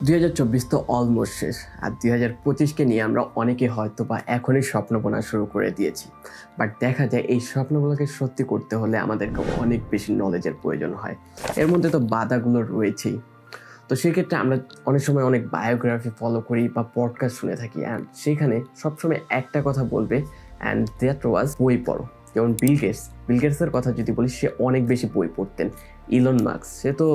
2024 তো অলমোস্ট শেষ, আর 2025কে নিয়ে আমরা অনেকে হয়তো বা এখনই স্বপ্ন বোনা শুরু করে দিয়েছি। বাট দেখা যায় এই স্বপ্নগুলোকে সত্যি করতে হলে আমাদেরকে অনেক বেশি নলেজের প্রয়োজন হয়। এর মধ্যে তো বাধাগুলো রয়েছেই। তো সেক্ষেত্রে আমরা অনেক সময় অনেক বায়োগ্রাফি ফলো করি বা পডকাস্ট শুনে থাকি, অ্যান্ড সেখানে সবসময় একটা কথা বলবে, অ্যান্ড দ্যাট ওয়াজ বই পড়ো। যেমন বিল গেটসের কথা যদি বলি, সে অনেক বেশি বই পড়তেন। ইলন মাস্ক, সে তো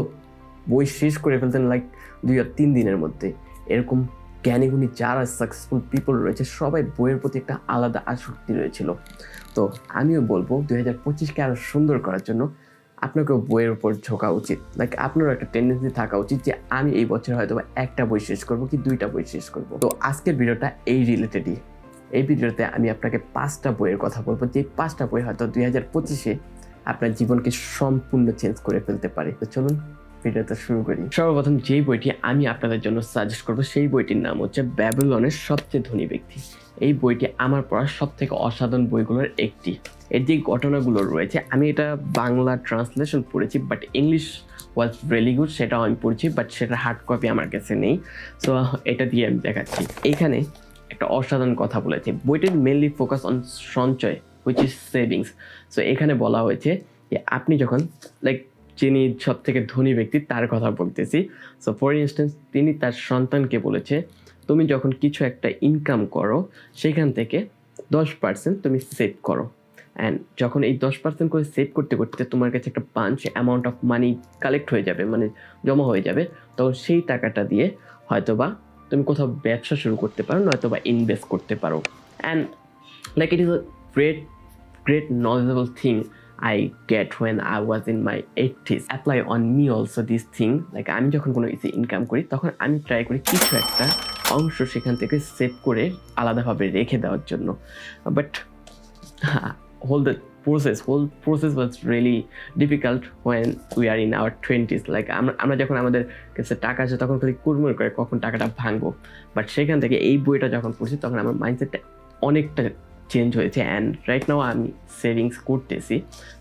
বই শেষ করে ফেলতেন লাইক 2 আর 3 দিনের মধ্যে। এরকম জ্ঞানীগুণী যারা সাকসেসফুল পিপল রয়েছে, সবাই বইয়ের প্রতি একটা আলাদা আসক্তি রয়েছিল। তো আমিও বলবো 2025কে আরও সুন্দর করার জন্য আপনাকেও বইয়ের উপর ঝোঁকা উচিত। লাইক আপনারও একটা টেন্ডেন্সি থাকা উচিত যে আমি এই বছর হয়তো একটা বই শেষ করবো কি 2টা বই শেষ করবো। তো আজকের ভিডিওটা এই রিলেটেডই। এই ভিডিওতে আমি আপনাকে 5টা বইয়ের কথা বলবো, যে 5টা বই হয়তো 2025-এ আপনার জীবনকে সম্পূর্ণ চেঞ্জ করে ফেলতে পারে। তো চলুন ভিডিওটা শুরু করি। সর্বপ্রথম যেই বইটি আমি আপনাদের জন্য সাজেস্ট করবো, সেই বইটির নাম হচ্ছে ব্যাবিলনের সবচেয়ে ধনী ব্যক্তি। এই বইটি আমার পড়া সব থেকে অসাধারণ বইগুলোর একটি। এর যে ঘটনাগুলো রয়েছে, আমি এটা বাংলা ট্রান্সলেশন পড়েছি, but English was really good, সেটাও আমি পড়ছি, বাট সেটার হার্ড কপি আমার কাছে নেই। সো এটা দিয়ে আমি দেখাচ্ছি। এইখানে একটা অসাধারণ কথা বলেছে। বইটির মেনলি ফোকাস অন সঞ্চয়, হুইচ ইজ সেভিংস। সো এখানে বলা হয়েছে যে আপনি যখন লাইক যিনি সব থেকে ধনী ব্যক্তি তার কথা বলতেছি। সো ফর ইনস্ট্যান্স, তিনি তার সন্তানকে বলেছে, তুমি যখন কিছু একটা ইনকাম করো, সেখান থেকে 10% তুমি সেভ করো। অ্যান্ড যখন এই 10% করে সেভ করতে করতে তোমার কাছে একটা punch amount of money collect হয়ে যাবে, মানে জমা হয়ে যাবে, তখন সেই টাকাটা দিয়ে হয়তোবা তুমি কোথাও ব্যবসা শুরু করতে পারো, নয়তো বা ইনভেস্ট করতে পারো। And like it is a great knowledgeable thing I get when I was in my 80s. Apply on me also this thing. Like আমি যখন কোনো কিছু ইনকাম করি, তখন আমি ট্রাই করি কিছু একটা অংশ সেখান থেকে সেভ করে আলাদাভাবে রেখে দেওয়ার জন্য। But whole process was really difficult when we are in our 20s. Like আমরা যখন আমাদের কাছে টাকা আছে, তখন খালি কুড়মুড় করে কখন টাকাটা ভাঙবো। বাট সেখান থেকে এই বইটা যখন পড়ছি, তখন আমার মাইন্ডসেটটা অনেকটা চেঞ্জ হয়েছে। অ্যান্ড রাইট নাও আমি সেভিংস করতেছি।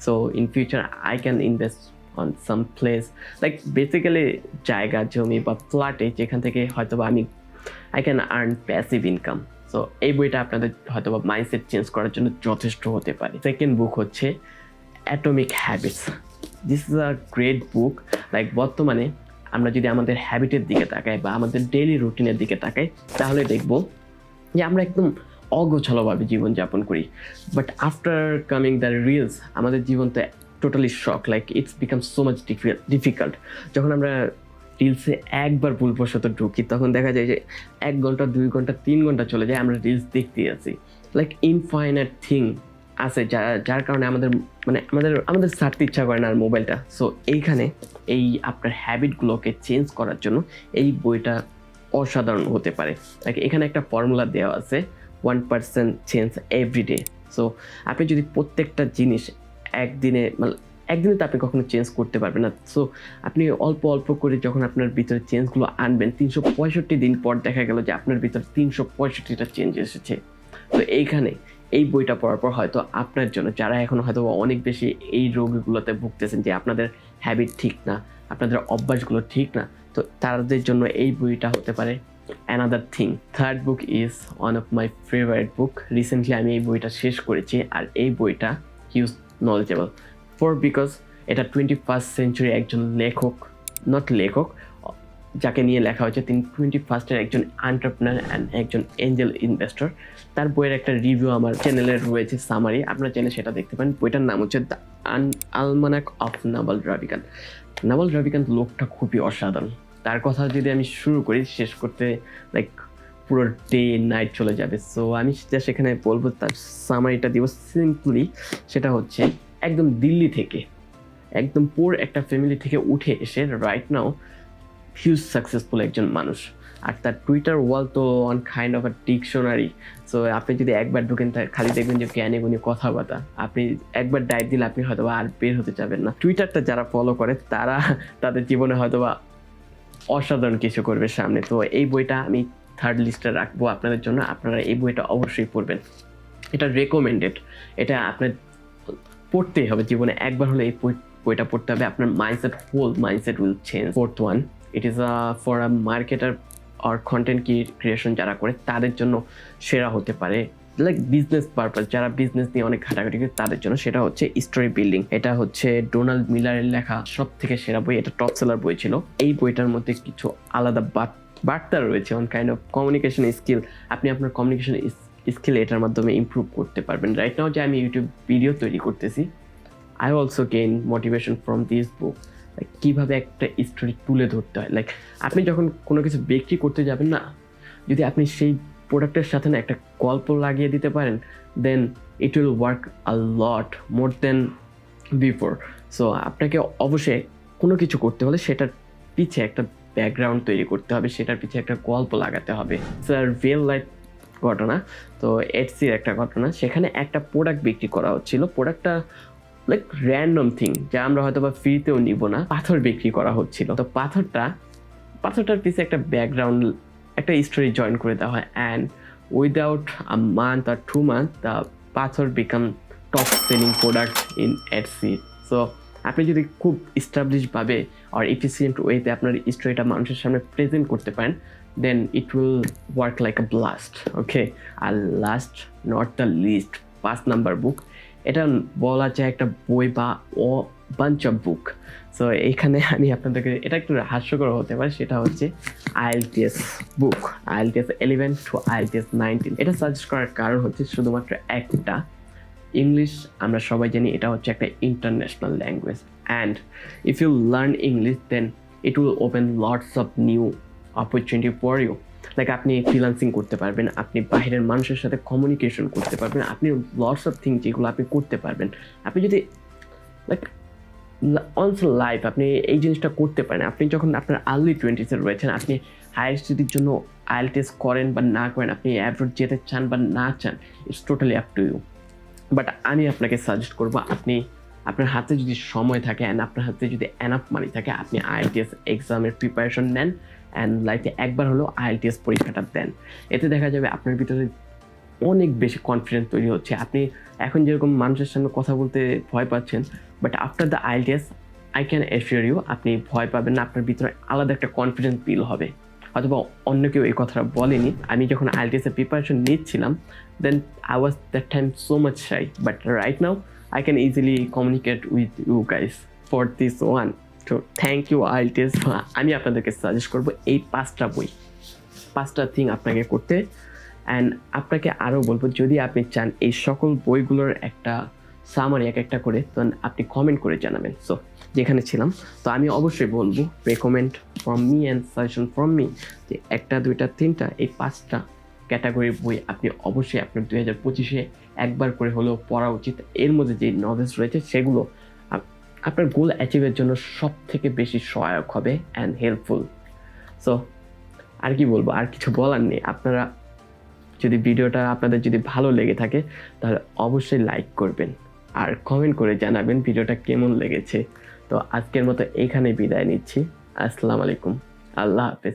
So in future I can invest on some place, like basically জায়গা জমি বা ফ্ল্যাটে, যেখান থেকে হয়তো বা আমি I can earn passive income. So এই বইটা আপনাদের হয়তো বা মাইন্ডসেট চেঞ্জ করার জন্য যথেষ্ট হতে পারে। সেকেন্ড বুক হচ্ছে atomic habits. This is a great book. Like বর্তমানে আমরা যদি আমাদের হ্যাবিটের দিকে তাকাই বা আমাদের ডেইলি রুটিনের দিকে তাকাই, তাহলে দেখবো যে আমরা একদম অগোছালোভাবে জীবনযাপন করি। But after coming the reels, আমাদের জীবন তো totally shock, like it's become so much difficult. যখন আমরা রিলসে একবার ভুলবশত ঢুকি, তখন দেখা যায় যে 1 ঘন্টা 2 ঘন্টা 3 ঘন্টা চলে যায়, আমরা রিলস দেখতে আছি। লাইক ইনফাইনাইট থিং আছে যার কারণে আমাদের ছাড়তে ইচ্ছা করে না আর মোবাইলটা। সো এইখানে এই আপনার হ্যাবিটগুলোকে চেঞ্জ করার জন্য এই বইটা অসাধারণ হতে পারে। লাইক এখানে একটা ফর্মুলা দেওয়া আছে, 1% চেঞ্জ এভরিডে। সো আপনি যদি প্রত্যেকটা জিনিস একদিনে তো আপনি কখনো চেঞ্জ করতে পারবেন না। সো আপনি অল্প অল্প করে যখন আপনার ভিতরে চেঞ্জগুলো আনবেন, 365 দিন পর দেখা গেল যে আপনার ভিতরে 365টা চেঞ্জ এসেছে। তো এইখানে এই বইটা পড়ার পর হয়তো আপনার জন্য, যারা এখন হয়তো অনেক বেশি এই রোগগুলোতে ভুগতেছেন, যে আপনাদের হ্যাবিট ঠিক না, আপনাদের অভ্যাসগুলো ঠিক না, তো তাদের জন্য এই বইটা হতে পারে another thing. Third book is one of my favorite book. Recently আমি এই বইটা শেষ করেছি, আর এই বইটা হিউজ নলেজেবল বিকজ এটা 21st সেঞ্চুরি একজন লেখক যাকে নিয়ে লেখা হয়েছে, তিনি 21st-এর একজন এন্টারপ্রেনার অ্যান্ড একজন এঞ্জেল ইনভেস্টর। তার বইয়ের একটা রিভিউ আমার চ্যানেলে রয়েছে, সামারি, আপনার চ্যানেলে সেটা দেখতে পারেন। বইটার নাম হচ্ছে দ্য আলমানাক অফ নাভাল রাভিকান্ত। নাভাল রাভিকান্ত লোকটা খুবই অসাধারণ। তার কথা যদি আমি শুরু করি, শেষ করতে লাইক পুরো ডে নাইট চলে যাবে। সো আমি সেখানে বলবো, তার সামারিটা দিব সিম্পলি। সেটা হচ্ছে একদম দিল্লি থেকে, একদম পুর একটা ফ্যামিলি থেকে উঠে এসে রাইট নাও হিউজ সাকসেসফুল একজন মানুষ। আর তার টুইটার ওয়াল তো on kind of a dictionary. So আপনি যদি একবার ঢুকেন, খালি দেখবেন যে জ্ঞানে গুণে কথাবার্তা। আপনি একবার ডাইভ দিলে আপনি হয়তো আর বের হতে যাবেন না। টুইটারটা যারা ফলো করে, তারা তাদের জীবনে হয়তো বা অসাধারণ কিছু করবে সামনে। তো এই বইটা আমি থার্ড লিস্টে রাখবো আপনাদের জন্য। আপনারা এই বইটা অবশ্যই পড়বেন, এটা রেকমেন্ডেড। এটা আপনার পড়তেই হবে, জীবনে একবার হলে এই বইটা পড়তে হবে। আপনার whole mindset will change. Fourth one it is for a marketer আর কন্টেন্ট ক্রিয়েশন যারা করে তাদের জন্য সেরা হতে পারে। লাইক বিজনেস পারপাস, যারা বিজনেস নিয়ে অনেক ঘাটাঘাটি করে তাদের জন্য সেটা হচ্ছে স্টোরি বিল্ডিং। এটা হচ্ছে ডোনাল্ড মিলারের লেখা সব থেকে সেরা বই, এটা টপ সেলার বই ছিল। এই বইটার মধ্যে কিছু আলাদা বার্তা রয়েছে on kind of communication skill. আপনি আপনার কমিউনিকেশন স্কিল এটার মাধ্যমে ইমপ্রুভ করতে পারবেন। রাইট নাও যে আমি ইউটিউব ভিডিও তৈরি করতেছি, I also gain motivation from this book. Like কীভাবে একটা স্টোরি তুলে ধরতে হয়। লাইক আপনি যখন কোনো কিছু বিক্রি করতে যাবেন না, যদি আপনি সেই প্রোডাক্টের সাথে না একটা গল্প লাগিয়ে দিতে পারেন, then it will work a lot more than before. So আপনাকে অবশ্যই কোনো কিছু করতে হলে সেটার পিছে একটা ব্যাকগ্রাউন্ড তৈরি করতে হবে, সেটার পিছে একটা গল্প লাগাতে হবে। স্যার রিয়েল লাইফ ঘটনা, তো এটসির একটা ঘটনা, সেখানে একটা প্রোডাক্ট বিক্রি করা হচ্ছিল। প্রোডাক্টটা লাইক র্যান্ডম থিং, যা আমরা হয়তো বা ফ্রিতেও নিব না, পাথর বিক্রি করা হচ্ছিল। তো পাথরটার পিছে একটা ব্যাকগ্রাউন্ড, একটা স্টোরি জয়েন করে দেওয়া হয়, অ্যান্ড উইদাউট আ মান্থ আর 2 মান্থ দ্য পাথর become top selling product in Etsy. So আপনি যদি খুব এস্টাবলিশভাবে আর এফিসিয়েন্ট ওয়েতে আপনার স্টোরিটা মানুষের সামনে প্রেজেন্ট করতে পারেন, then it will work like a blast. Okay, আর last not the least, 5 number book, এটা বলা যায় একটা বই বা বাঞ্চ অফ বুক। সো এইখানে আমি আপনাদেরকে, এটা একটু হাস্যকর হতে পারে, সেটা হচ্ছে IELTS book, IELTS 11 to IELTS 19। এটা সাজেস্ট করার কারণ হচ্ছে শুধুমাত্র একটা, ইংলিশ আমরা সবাই জানি এটা হচ্ছে একটা international language, and if you learn English then it will open lots of new opportunity for you. Like আপনি ফ্রিল্যান্সিং করতে পারবেন, আপনি বাইরের মানুষের সাথে কমিউনিকেশন করতে পারবেন, আপনি লটস অফ থিংস যেগুলো আপনি করতে পারবেন। আপনি যদি লাইক অনস লাইফ আপনি এই জিনিসটা করতে পারেন। আপনি যখন আপনার আর্লি 20s রয়েছেন, আপনি হায়ার স্টাডির জন্য IELTS করেন বা না করেন, আপনি অ্যাব্রড যেতে চান বা না চান, it's totally up to you. But আমি আপনাকে সাজেস্ট করবো, আপনি আপনার হাতে যদি সময় থাকে অ্যান্ড আপনার হাতে যদি এনাফ মানি থাকে, আপনি IELTS এক্সামের প্রিপারেশন নেন অ্যান্ড লাইফে একবার হলেও IELTS পরীক্ষাটা দেন। এতে দেখা যাবে আপনার ভিতরে অনেক বেশি কনফিডেন্স তৈরি হচ্ছে। আপনি এখন যেরকম মানুষের সামনে কথা বলতে ভয় পাচ্ছেন, but after the IELTS I can assure you আপনি ভয় পাবেন না, আপনার ভিতরে আলাদা একটা কনফিডেন্স ফিল হবে। অথবা অন্য কেউ এই কথাটা বলেনি। আমি যখন IELTS এর প্রিপারেশন নিচ্ছিলাম, then I was that time so much shy, but right now I can easily communicate with you guys for this one. তো থ্যাংক ইউ IELTS। আমি আপনাদেরকে সাজেস্ট করবো এই 5টা বই, 5টা থিং আপনাকে করতে। অ্যান্ড আপনাকে আরও বলবো, যদি আপনি চান এই সকল বইগুলোর একটা সামারি এক একটা করে, তো আপনি কমেন্ট করে জানাবেন। সো যেখানে ছিলাম, তো আমি অবশ্যই বলবো recommend from me and suggestion from me, যে 1টা 2টা 3টা এই 5টা ক্যাটাগরির বই আপনি অবশ্যই আপনার 2025-এ একবার করে হলেও পড়া উচিত। এর মধ্যে যে নলেজ রয়েছে সেগুলো আপনার গোল অ্যাচিভের জন্য সব থেকে বেশি সহায়ক হবে অ্যান্ড হেল্পফুল। সো আর কি বলবো, আর কিছু বলার নেই। আপনারা যদি ভিডিওটা আপনাদের যদি ভালো লেগে থাকে, তাহলে অবশ্যই লাইক করবেন আর কমেন্ট করে জানাবেন ভিডিওটা কেমন লেগেছে। তো আজকের মতো এখানে বিদায় নিচ্ছি। আসসালামু আলাইকুম, আল্লাহ হাফেজ।